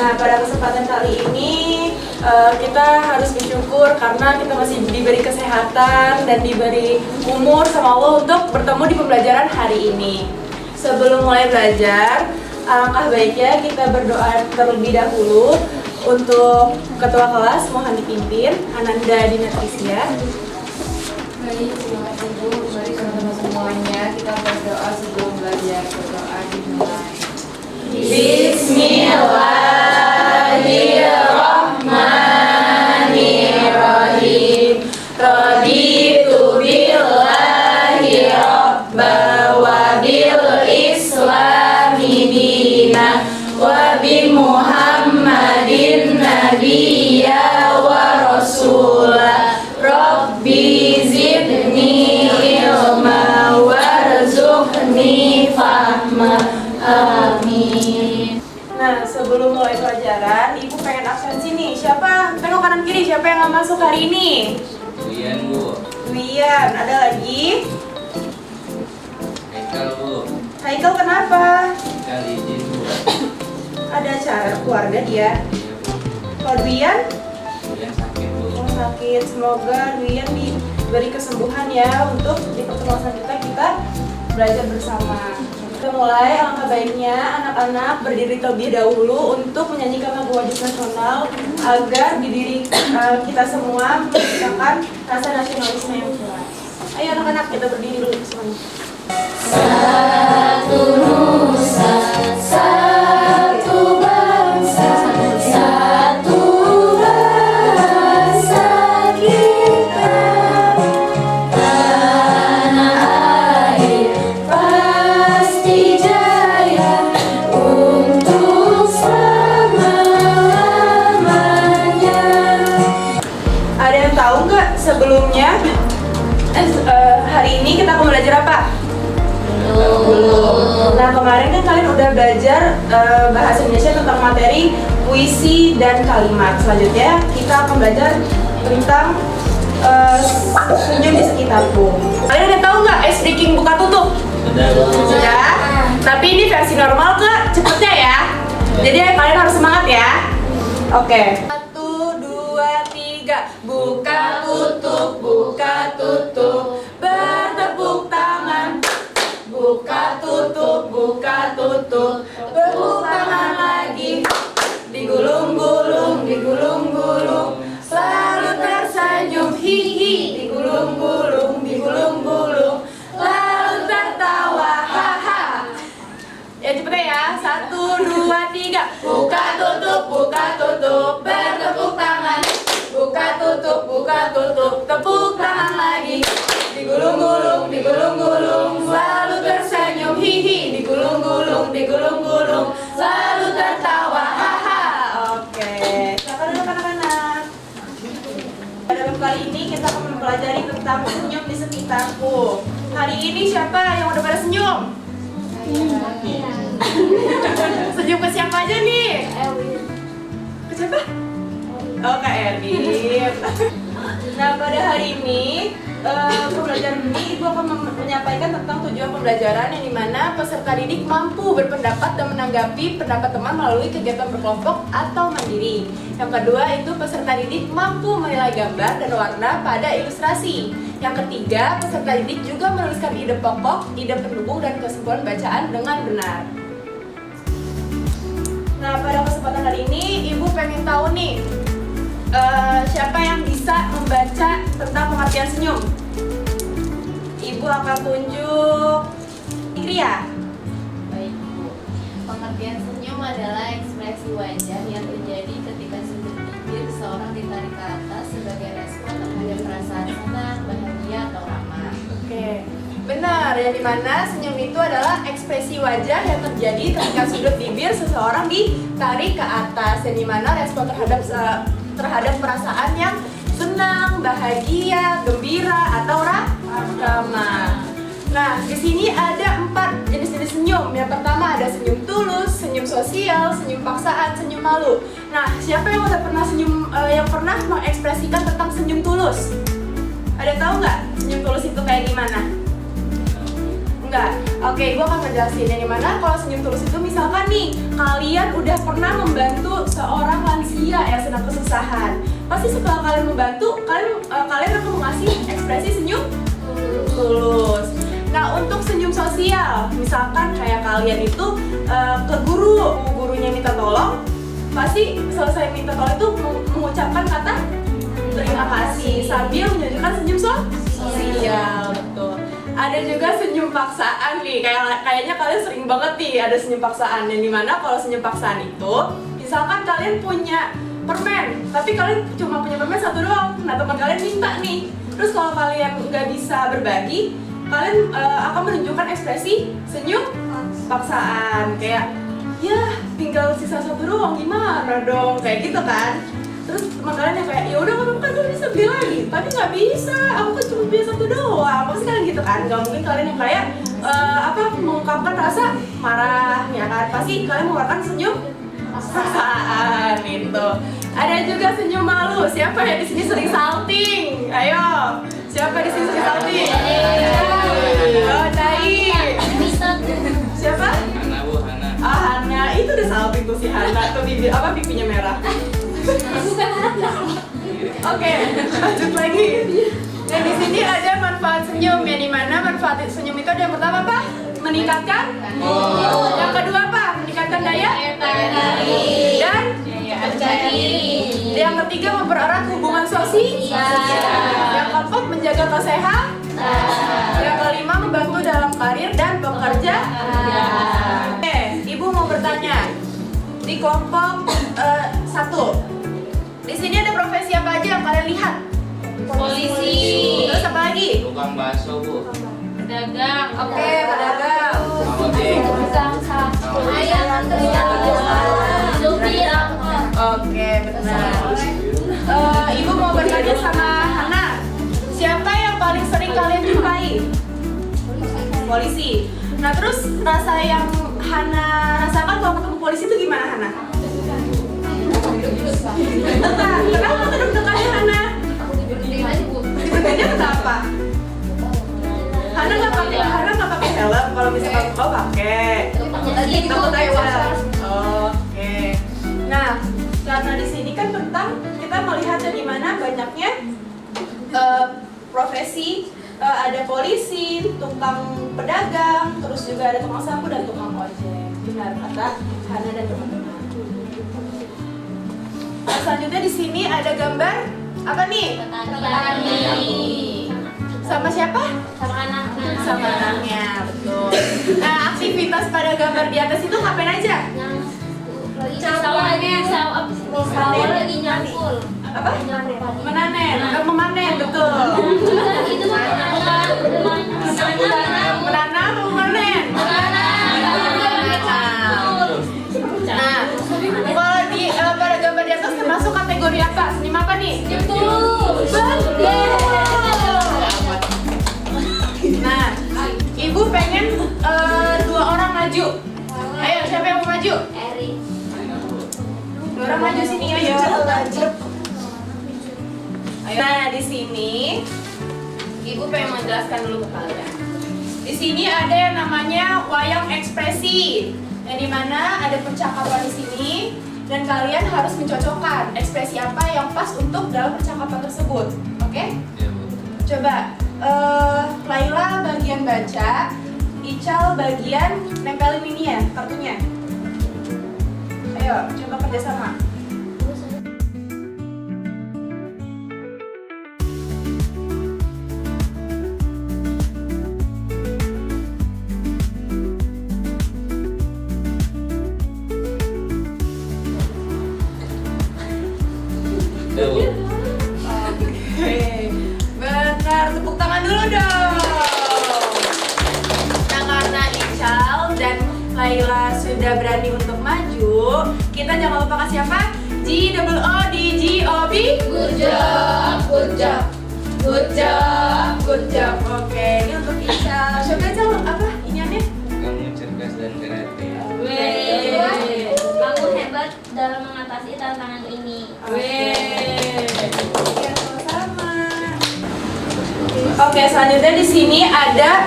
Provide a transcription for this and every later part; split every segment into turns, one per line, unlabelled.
Nah, pada kesempatan kali ini kita harus bersyukur karena kita masih diberi kesehatan dan diberi umur sama Allah untuk bertemu di pembelajaran hari ini. Sebelum mulai belajar, alangkah baiknya kita berdoa terlebih dahulu untuk ketua kelas, mohon dipimpin Ananda Dinatrisya.
Baik, terima kasih Bu. Mari teman-teman semuanya kita berdoa sebelum belajar. Berdoa dimulai.
Bismillahirrahmanirrahim. Raditu billahi rabba wa bil islami dina wa bi Muhammadin nabiyya wa rasulah. Rabbi zidni ilma warzuqni fahma. Amin. Nah, sebelum mulai pelajaran, Ibu pengen absensi nih. Siapa? Tengok kanan kiri, siapa yang nggak masuk hari ini?
Wian, Bu.
Wian, ada lagi?
Haikal, Bu.
Haikal kenapa?
Haikal izin, Bu.
Ada acara keluarga dia. Kalau Wian?
Wian sakit, Bu.
Oh, sakit. Semoga Wian diberi kesembuhan ya untuk di pertemuan selanjutnya kita belajar bersama. Kita mulai, alangkah baiknya anak-anak berdiri terlebih dahulu untuk menyanyikan lagu wajib nasional agar di diri kita semua menciptakan rasa nasionalisme yang jelas. Ayo anak-anak, kita berdiri dulu semuanya. Satu nusa, satu bangsa, satu bahasa kita. Tanah air pasti jaya untuk selama-lamanya. Ada yang tahu nggak sebelumnya hari ini kita akan belajar apa? Belum. Nah, kemarin kan kalian udah belajar bahasa Indonesia tentang materi puisi dan kalimat. Selanjutnya kita akan belajar tentang senyum di sekitarku. Kalian udah tahu nggak ice breaking buka tutup? Sudah. Tapi ini versi normal ke cepetnya ya. Jadi kalian harus semangat ya. Oke. 1, 2, 3. Buka tutup, buka tutup. Bertepuk tangan. Buka tutup, buka tutup. Bertepuk tangan lagi. Digulung-gulung, digulung-gulung. Selalu tersenyum, hihi. Digulung-gulung, digulung-gulung. Lalu tertawa, haha. Ya cepetnya ya. 1, 2, 3. Buka tutup, buka tutup. Bertepuk tangan. Buka tutup, buka tutup. Tepuk tangan lagi. Digulung-gulung, digulung-gulung. Selalu tersenyum, hihi. Digulung-gulung, digulung-gulung. Selalu tertawa, haha. Oke. Silakan duduk anak-anak. Pada bab kali ini kita akan mempelajari tentang senyum di sekitarku. Hari ini siapa yang udah pada senyum? Senyum ke siapa aja nih? Ke siapa? Oh, Kak Erwin. Nah, pada hari ini pembelajaran ini Ibu akan menyampaikan tentang tujuan pembelajaran yang dimana peserta didik mampu berpendapat dan menanggapi pendapat teman melalui kegiatan berkelompok atau mandiri. Yang kedua itu peserta didik mampu menilai gambar dan warna pada ilustrasi. Yang ketiga, peserta didik juga menuliskan ide pokok, ide pendukung, dan kesimpulan bacaan dengan benar. Nah, pada kesempatan hari ini Ibu pengen tahu nih siapa yang bisa membaca tentang pengertian senyum? Ibu akan tunjuk Ikria.
Baik Bu. Pengertian senyum adalah ekspresi wajah yang terjadi ketika sudut bibir seorang ditarik ke atas sebagai respon terhadap perasaan senang, bahagia, atau ramah.
Oke, benar. Yang dimana senyum itu adalah ekspresi wajah yang terjadi ketika sudut bibir seseorang ditarik ke atas. Yang dimana respon terhadap perasaan yang senang, bahagia, gembira, atau ramah. Nah, di sini ada 4 jenis-jenis senyum. Yang pertama ada senyum tulus, senyum sosial, senyum paksaan, senyum malu. Nah, siapa yang udah pernah yang pernah mengekspresikan tentang senyum tulus? Ada tahu nggak senyum tulus itu kayak gimana? Enggak. Oke, gue akan ngejelasin yang dimana kalau senyum tulus itu misalkan nih kalian udah pernah membantu seorang lansia yang sedang kesusahan. Pasti setelah kalian membantu, kalian akan mengasih ekspresi senyum tulus. Nah, untuk senyum sosial, misalkan kayak kalian itu ke gurunya minta tolong, pasti selesai minta tolong itu mengucapkan kata terima kasih sambil menunjukkan senyum sosial. Betul. Ada juga senyum paksaan nih, kayaknya kalian sering banget nih ada senyum paksaan. Yang dimana kalau senyum paksaan itu, misalkan kalian punya permen, tapi kalian cuma punya permen satu doang. Nah, teman kalian minta nih, terus kalau kalian nggak bisa berbagi, kalian akan menunjukkan ekspresi senyum paksaan. Kayak, ya tinggal sisa satu doang, gimana dong, kayak gitu kan. Terus teman kalian yang kayak, ya udah kamu kan bisa beli lagi, tapi nggak bisa, aku kan cuma punya satu doang. Pasti kalian gitu kan, nggak mungkin kalian yang kayak mengungkapkan rasa marah, ya kan? Pasti kalian mengeluarkan senyum paksaan itu. Ada juga senyum malu. Siapa yang di sini sering salting? Ayo, siapa di sini sering salting? Oh, Cai. Siapa?
Hana Bu, Hana.
Ah, Hana. Itu udah salting tuh si Hana tuh pipinya merah. Oke, lanjut lagi. Nah, di sini ada manfaat senyum, yang dimana manfaat senyum itu ada yang pertama apa? Meningkatkan. Yang kedua apa? Meningkatkan daya tarik. Dan yang ketiga mempererat hubungan sosial. Yang keempat menjaga kesehatan. Yang kelima membantu dalam karir dan pekerjaan. Oke, Ibu mau bertanya. Di kelompok 1, di sini ada profesi apa aja yang kalian lihat?
Polisi.
Terus apa lagi?
Tukang bakso Bu.
Pedagang.
Oke, pedagang.
Ojek.
Supir angkot.
Oke, benar. Ibu mau bertanya sama Hana. Siapa yang paling sering kalian jumpai? Polisi. Nah, terus rasa yang Hana rasakan kalau ketemu polisi itu gimana, Hana? Kenapa deg-degannya, Hana? Deg-degannya kenapa? Hana nggak pakai helm. Kalau misalkan kau pakai, takut aja. Oke. Nah, karena di sini kan tentang kita melihatnya di mana banyaknya profesi, ada polisi, tukang pedagang, terus juga ada tukang sapu dan tukang ojek. Benar kata Hana dan teman-teman. Nah, selanjutnya di sini ada gambar apa nih?
Petani.
Sama siapa?
Sama anaknya.
Sama anaknya, betul. Nah, aktivitas pada gambar di atas itu ngapain aja?
Sawah lagi nyangkul.
Apa? Memanen, betul.
Itu
Menanam atau memanen? Nah, kalau di pada gambar di atas termasuk kategori apa? Seniman apa nih? Betul. Nah, Ibu pengen 2 orang maju. Ayo, siapa yang mau maju?
Eri.
2 orang maju sini, ayo. Nah, di sini Ibu pengen menjelaskan dulu ke kalian. Di sini ada yang namanya wayang ekspresi, yang dimana ada percakapan di sini dan kalian harus mencocokkan ekspresi apa yang pas untuk dalam percakapan tersebut. Oke?
Ya Bu.
Coba Laila bagian baca, Ical bagian nempelin ini ya, kartunya. Ayo, coba kerjasama.
Ya Bu.
Benar, tepuk tangan dulu dong. Nah, karena Ical dan Laila sudah berani untuk maju, kita jangan lupa kasih apa? G-O-O-D-G-O-B.
Good job, good job.
Good job, good job. Oke, ini untuk Ical. Coba Ical, apa iniannya?
Kamu cerdas dan kreatif.
Kamu hebat dalam mengatasi tantangan ini.
Oke, sama-sama. Oke, selanjutnya di sini ada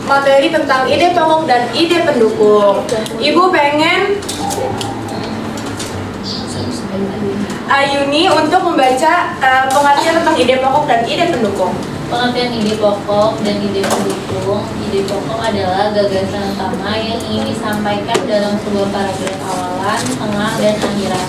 materi tentang ide pokok dan ide pendukung. Ibu pengen Ayuni untuk membaca pengertian tentang ide pokok dan ide pendukung.
Pengertian ide pokok dan ide pendukung. Ide pokok adalah gagasan utama yang ingin disampaikan dalam sebuah paragraf awalan, tengah, dan akhiran.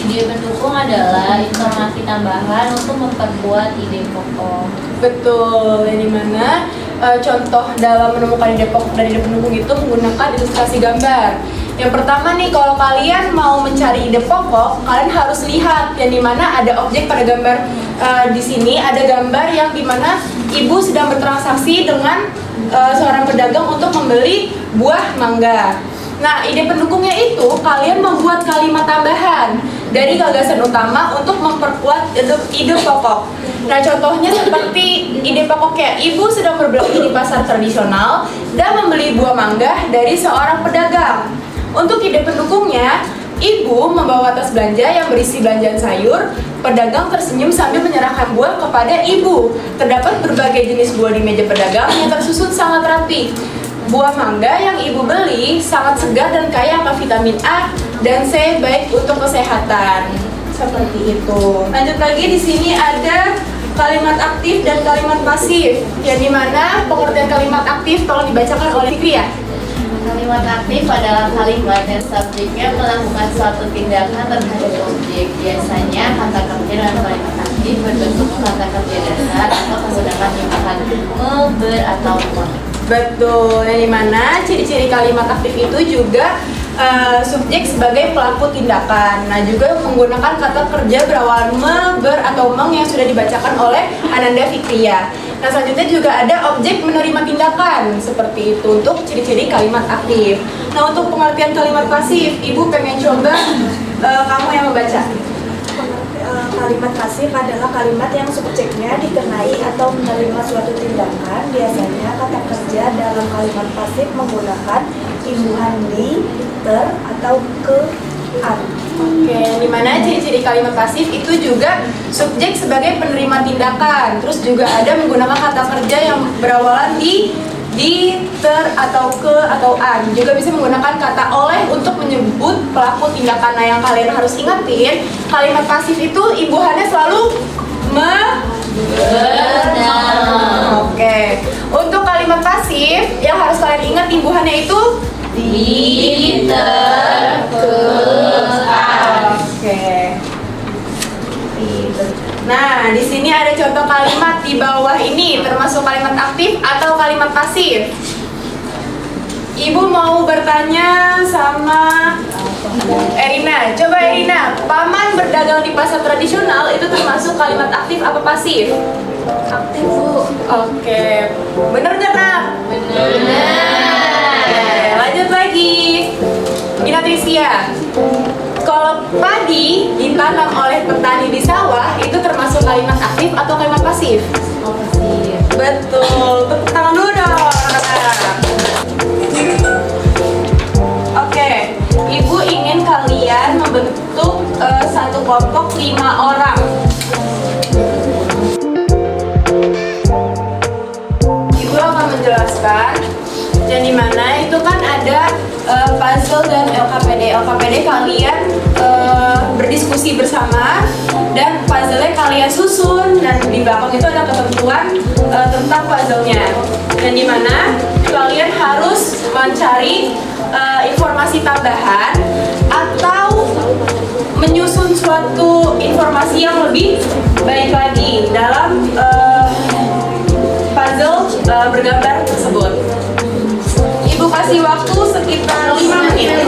Ide pendukung adalah informasi tambahan untuk memperkuat ide pokok.
Betul, yang dimana contoh dalam menemukan ide pokok dan ide pendukung itu menggunakan ilustrasi gambar. Yang pertama nih, kalau kalian mau mencari ide pokok, kalian harus lihat yang dimana ada objek pada gambar. Di sini ada gambar yang dimana ibu sedang bertransaksi dengan seorang pedagang untuk membeli buah mangga. Nah, ide pendukungnya itu kalian membuat kalimat tambahan dari gagasan utama untuk memperkuat ide pokok. Nah, contohnya seperti ide pokoknya, ibu sedang berbelanja di pasar tradisional dan membeli buah mangga dari seorang pedagang. Untuk ide pendukungnya, ibu membawa tas belanja yang berisi belanjaan sayur. Pedagang tersenyum sambil menyerahkan buah kepada ibu. Terdapat berbagai jenis buah di meja pedagang yang tersusun sangat rapi. Buah mangga yang ibu beli sangat segar dan kaya akan vitamin A dan C, baik untuk kesehatan. Seperti itu. Lanjut lagi, di sini ada kalimat aktif dan kalimat pasif. Yang dimana pengertian kalimat aktif tolong dibacakan oleh Fikri ya.
Kalimat aktif adalah kalimat yang subjeknya melakukan suatu tindakan terhadap objek. Biasanya kata kerja dalam kalimat aktif berbentuk kata kerja dasar atau menggunakan imbahan ber atau me.
Betul, yang dimana ciri-ciri kalimat aktif itu juga subjek sebagai pelaku tindakan. Nah, juga menggunakan kata kerja berawalan me, ber, atau meng yang sudah dibacakan oleh Ananda Fikria. Nah, selanjutnya juga ada objek menerima tindakan, seperti itu untuk ciri-ciri kalimat aktif. Nah, untuk pengertian kalimat pasif, ibu pengen coba kamu yang membaca.
Kalimat pasif adalah kalimat yang subjeknya dikenai atau menerima suatu tindakan. Biasanya kata kerja dalam kalimat pasif menggunakan imbuhan di, ter, atau ke, an.
Oke, dimana ciri-ciri kalimat pasif itu juga subjek sebagai penerima tindakan. Terus juga ada menggunakan kata kerja yang berawalan di, ter, atau ke, atau an. Juga bisa menggunakan kata oleh untuk menyebut pelaku tindakan. Nah, yang kalian harus ingetin, kalimat pasif itu imbuhannya selalu me,
Benar.
Oke, untuk kalimat pasif yang harus kalian ingat imbuhannya itu
Di, ter, ke, an.
Oke. Nah, di sini ada contoh kalimat di bawah ini, termasuk kalimat aktif atau kalimat pasif. Ibu mau bertanya sama Erina. Coba Erina, paman berdagang di pasar tradisional itu termasuk kalimat aktif apa pasif?
Aktif, Bu.
Oke, bener nggak, Nak? Oke, lanjut lagi. Gina Trisia, kalau padi ditanam oleh petani di sawah itu termasuk kalimat aktif atau kalimat pasif?
Pasif.
Betul, tepuk tangan dulu dong. Oke, ibu ingin kalian membentuk satu kelompok 5 orang. Ibu akan menjelaskan yang dimana itu kan ada puzzle dan LKPD. LKPD kalian berdiskusi bersama dan puzzle-nya kalian susun, dan di belakang itu ada ketentuan tentang puzzle-nya. Dan dimana kalian harus mencari informasi tambahan atau menyusun suatu informasi yang lebih baik lagi dalam puzzle bergambar tersebut. Ibu kasih waktu sekitar 5 menit.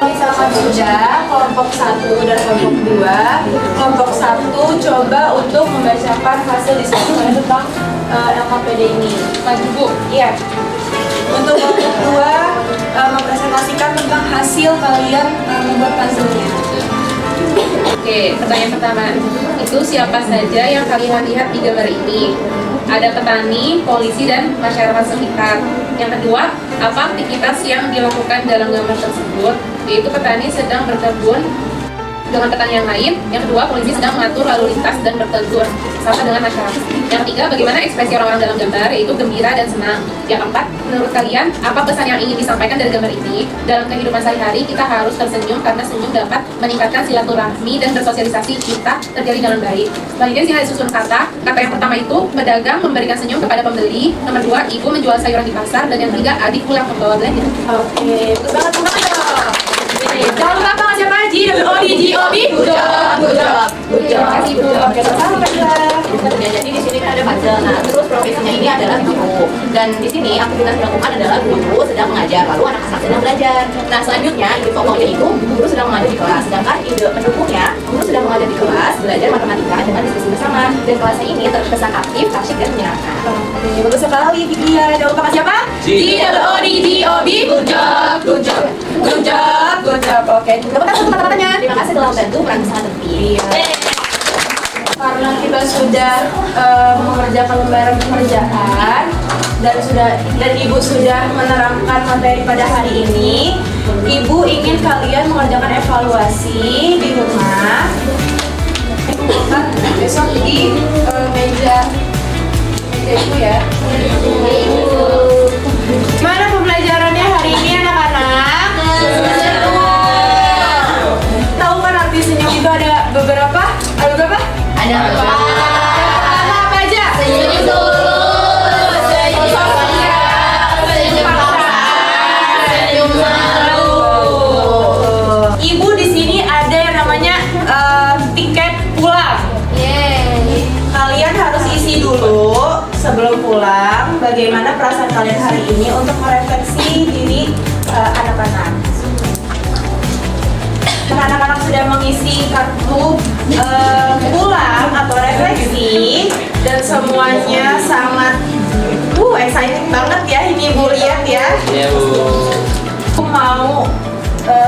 Misalkan sudah kelompok 1 dan kelompok 2. Kelompok 1 coba untuk membacakan hasil diskusi tentang LKPD ini. Maju, Bu. Iya. Untuk kelompok 2 mempresentasikan tentang hasil kalian membuat puzzle-nya.
Oke, pertanyaan pertama itu siapa saja yang kalian lihat di gambar ini? Ada petani, polisi, dan masyarakat sekitar. Yang kedua, apa aktivitas yang dilakukan dalam gambar tersebut? Yaitu petani sedang berkebun dengan petani yang lain. Yang kedua, polisi sedang mengatur lalu lintas dan bertegur sama dengan masyarakat. Yang ketiga, bagaimana ekspresi orang-orang dalam gambar, yaitu gembira dan senang. Yang keempat, menurut kalian, apa pesan yang ingin disampaikan dari gambar ini? Dalam kehidupan sehari-hari, kita harus tersenyum karena senyum dapat meningkatkan silaturahmi dan bersosialisasi kita terjadi dengan baik. Selanjutnya, di sini ada susun kata. Kata yang pertama itu, pedagang memberikan senyum kepada pembeli. Nomor dua, ibu menjual sayuran di pasar. Dan yang ketiga, adik pulang membawa belanja.
Oke, bagus banget, jangan lupa apa siapa? G-O-D-G-O-B. Good job, good job, good job.
Terima kasih, Bu.
Oke, sama-sama,
Ya, jadi di sini kan ada puzzle. Nah, terus profesinya ini adalah guru. Dan di sini aktivitas yang dilakukan adalah guru sedang mengajar, lalu anak-anak sedang belajar. Nah, selanjutnya ide pokoknya itu guru sedang mengajar di kelas, sedangkan ide pendukungnya guru sedang mengajar di kelas, belajar matematika dengan diskusi bersama. Dan kelasnya ini terkesan aktif, asyik dan menyenangkan.
Oke, bagus sekali Vikia. Jangan lupa siapa? G-O-D-G-O-B. Good job, good job, good job, good job. Oke, dapat satu kata-katanya.
Terima kasih telah membantu peran sangat penting.
Karena kita sudah mengerjakan lembaran pekerjaan dan ibu sudah menerangkan materi pada hari ini, ibu ingin kalian mengerjakan evaluasi di rumah. Besok di meja ibu ya. Gimana pembelajarannya hari ini anak-anak? Tahu kan arti senyum itu ada beberapa? Ada berapa?
Ada apa?
Yang pertama apa aja?
Senyum dulu, senyum ceria, senyum paksa, senyum malu.
Ibu di sini ada yang namanya tiket pulang.
Yeay.
Kalian harus isi dulu sebelum pulang bagaimana perasaan kalian hari ini untuk merefleksi diri anak-anak. Anak-anak sudah mengisi kartu pulang atau refleksi dan semuanya sangat excited banget ya ini ibu lihat ya.
Iya, Bu.
Aku mau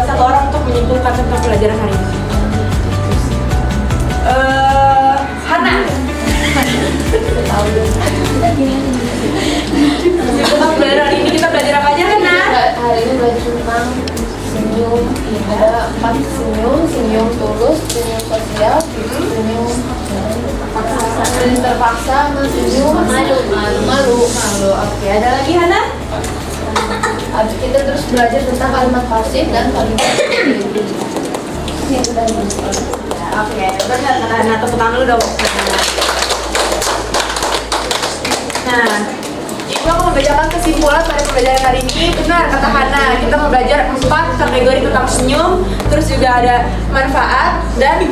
satu orang untuk menyimpulkan tentang pelajaran hari ini. Hana. Tentang pelajaran hari ini kita belajar apa aja Hana?
Hari ini belajar tentang senyum. Ada 4 senyum: senyum tulus, senyum sosial, senyum paksa, senyum terpaksa, senyum malu. Oke, ada lagi Hana? Habis kita terus belajar tentang kalimat pasif dan kalimat ini udah
Oke, benar kata Hana, tepuk tangan dulu dong. Nah, ibu aku membacakan kesimpulan pada pembelajaran hari ini. Benar kata Hana, kita mau belajar 4 kategori tentang senyum, terus juga ada manfaat dan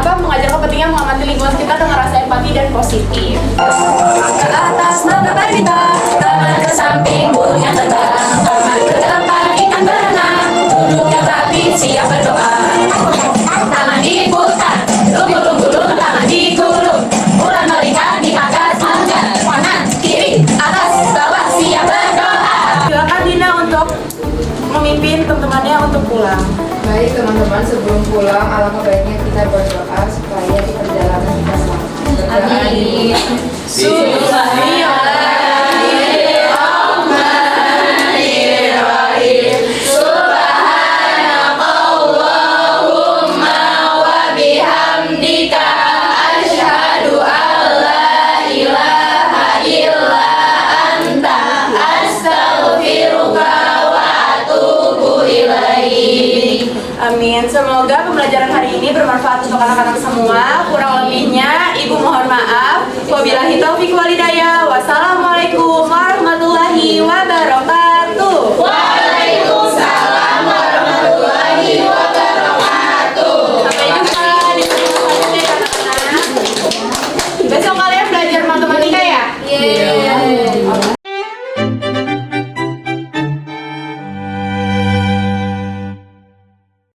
mengajarkan pentingnya mengamati lingkungan kita dengan rasa empati dan positif. Ke atas mata kita, tangan ke samping, burung yang terbang, tangan ke depan ikan berenang, duduk yang rapi siap berdoa. Tangan diputar, gulung-gulung, tangan digulung, ulang melingkar di atas angkat, kanan kiri atas bawah siap berdoa. Silakan Dina untuk memimpin teman-temannya untuk pulang.
Baik teman-teman, sebelum pulang alangkah baiknya kita berdoa supaya di perjalanan kita selamat.
Amin.
Amin. Semoga pembelajaran hari ini bermanfaat untuk anak-anak semua. Kurang lebihnya, Ibu mohon maaf. Wabillahi taufiq walhidayah. Wassalamualaikum warahmatullahi wabarakatuh.